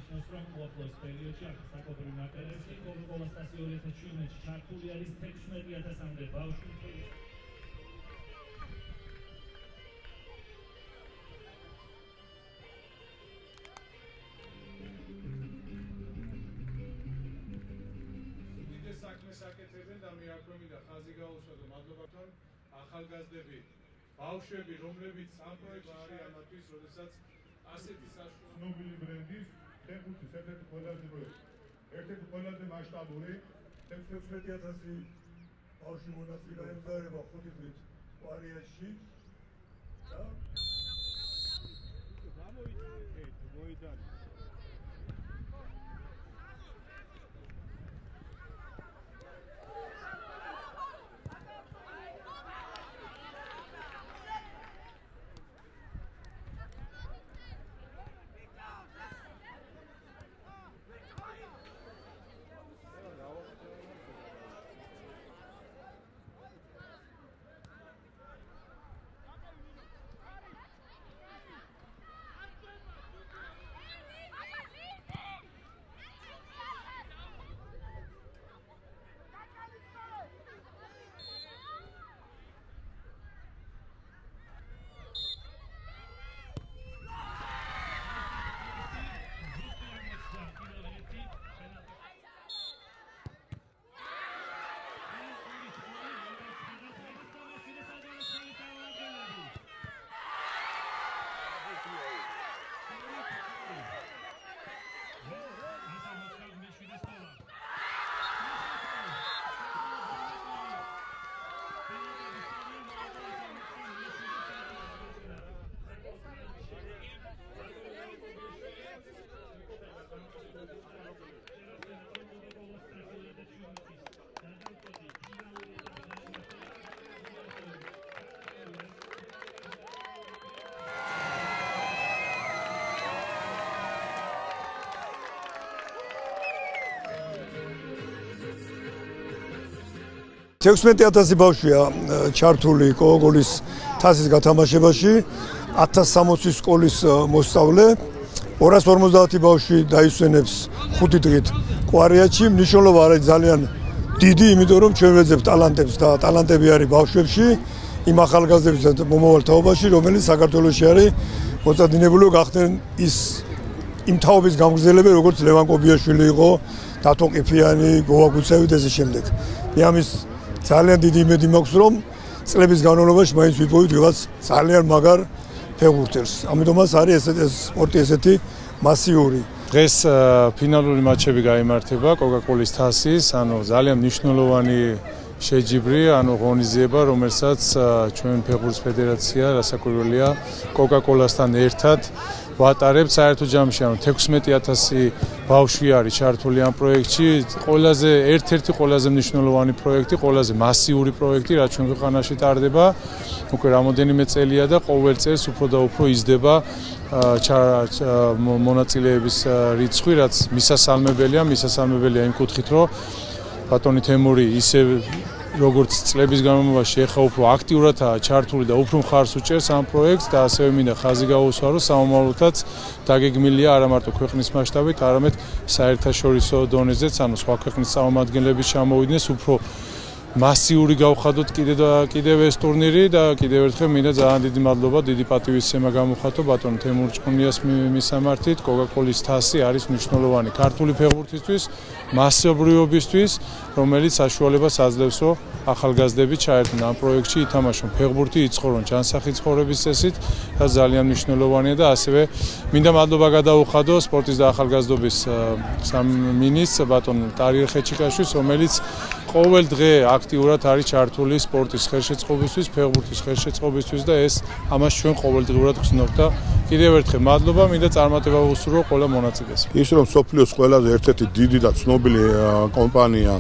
აღნიშნავს, რომ უახლოეს პერიოდში ახალსაყოფრივ ნაკრებებში კოკა-კოლა სტასიონი 2017-ში ჩართული არის 16,000-მდე ბავშვი. საკეთებენ და მე აქვე მინდა ხაზი გაუსვადო მადლობათან ახალგაზრდები ბავშვები რომლებიც ამ პროექტში არის ამათვის როდესაც ასეთი საშუალო ცნობილი ბრენდის ფეხბურთის ერთ-ერთი ყველაზე მასშტაბური 16,000 ბავშვი მონაწილე ემზადება 5 დღით კვარიაში და გამოიწვიეთ $16,000 ბავშვია ჩართული კოკა-კოლის თასის გათამაშებაში, 1060 სკოლის მოსწავლე, 250 ბავშვი დაისვენებს 5 დღით კვარიაში. მნიშვნელობა არის ძალიან დიდი, იმიტომ რომ ჩვენ ვეძებთ ტალანტებს და ტალანტები არის ბავშვებში, იმ ახალგაზრდების მომავალ თაობაში, რომელიც საქართველოში არის მოწადინებული გახდნენ იმ თაობის გამგზელებელი, როგორც ლევან კობიაშვილი იყო, დათო ყიფიანი, გოვა გუცევი და ასე შემდეგ. ამის ძალიან დიდი იმედი მაქვს, რომ წლების განმავლობაში მაინც ვიპოვით ვიღაც ძალიან მაგარ ფეხბურთელს. ამიტომაც არის ეს სპორტი ესეთი მასიური. დღეს ფინალური მატჩები გაიმართება კოკა-კოლის თასის, ძალიან მნიშვნელოვანი შეჯიბრი, ღონისძიება, რომელსაც ჩვენ ფეხბურთის ფედერაცია რასაკვირველია კოკა-კოლასთან ერთად ვატარებთ. საერთო ჯამში 16,000 ბავშვი არის ჩართული ამ პროექტში. ერთ-ერთი ყველაზე მნიშვნელოვანი პროექტი, ყველაზე მასიური პროექტი, რაც ჩვენ ქვეყანაში ტარდება. უკვე რამოდენიმე წელია და ყოველ წელს უფრო და უფრო იზრდება მონაწილეების რიცხვი, რაც მისასალმებელია იმ კუთხით, რომ ბატონი თემური ისე როგორც წლების განმავლობაში ეხა უფრო აქტიურადაა ჩართული და უფრო მხარს უჭერს ამ პროექტს და ასევე მინდა ხაზი გაუსვა, რომ სამომავლოდაც დაგეგმილია არა მარტო ქვეყნის მასშტაბით, არამედ საერთაშორისო დონეზეც, სხვა ქვეყნის წარმომადგენლების ჩამოვიდნენ, უფრო მასიური გავხადოთ კიდევ ეს ტურნირი და კიდევ ერთხელ მინდა ძალიან დიდი მადლობა, დიდი პატივისცემა გამოვხატო ბატონ თემურ ჭკუნიას მისამართით. კოკა-კოლის თასი არის მნიშვნელოვანი ქართული ფეხბურთისთვის, მასობრივობისთვის, რომელიც საშუალებას აძლევს, რომ ახალგაზრდები ჩაერთონ ამ პროექტში, ითამაშონ ფეხბურთი, იცხოვრონ ჯანსაღი ცხოვრების წესით და ძალიან მნიშვნელოვანია და ასევე მინდა მადლობა გადაუხადო სპორტის და ახალგაზრდობის სამინისტრს ბატონ ტარიელ ხეჩიკაშვილს, რომელიც ყოველ დღე აქტიურად არის ჩართული სპორტის ხელშეწყობისთვის, ფეხბურთის ხელშეწყობისთვის და ეს ამას ჩვენ ყოველდღიურად გრძნობთ და კიდევ ერთხელ მადლობა, მინდა წარმატება ვუსურვო ყველა მონაწილეს. ის რომ სოფლიოს ყველაზე ერთ-ერთი დიდი და ცნობილი კომპანია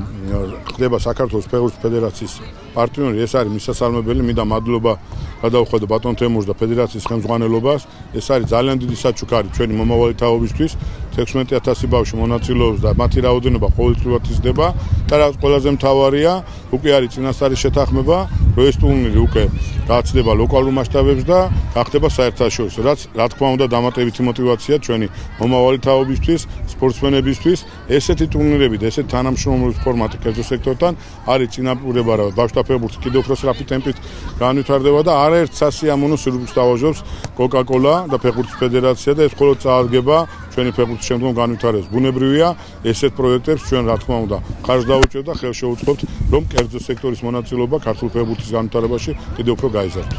ხდება საქართველოს ფეხბურთის ფედერაციის პარტნიორი, ეს არის მისასალმებელი, მინდა მადლობა გადავხედო ბატონ თემურს და ფედერაციის ხელმძღვანელობას. ეს არის ძალიან დიდი საჩუქარი ჩვენი მომავალი თაობისთვის. 16000 ბავშვი მონაწილეობს და მათი რაოდენობა ყოველწლიურად იზრდება და რაც ყველაზე მთავარია, უკვე არის წინასწარი შეთანხმება, რომ ეს ტურნირი უკვე გააცდება ლოკალურ მასშტაბებს და გახდება საერთაშორისო, რაც რა თქმა უნდა დამატებითი мотиваცია ჩვენი მომავალი თაობისთვის, სპორტსმენებისთვის. ესეთი ტურნირები და ესეთი თანამშრომლობის ფორმატი კერძო სექტორთან არის წინაპირობა, რომ ბავშვთა ფეხბურთი კიდევ უფრო სწრაფი ტემპით განვითარდება და არაერთ სასიამოვნო სურვილს თავაზობს კოკა-კოლა და ფეხბურთის ფედერაცია და ეს მხოლოდ წარადგება ჩვენი ფეხბურთის შემდგომ განვითარებას. ბუნებრივია, ესეთ პროექტებს ჩვენ რა თქმა უნდა ხარჯს დავუჭერთ და ხელს შევუწყობთ, რომ კერძო სექტორის მონაწილეობა ქართულ ფეხბურთის განვითარებაში კიდევ უფრო გაიზარდოს.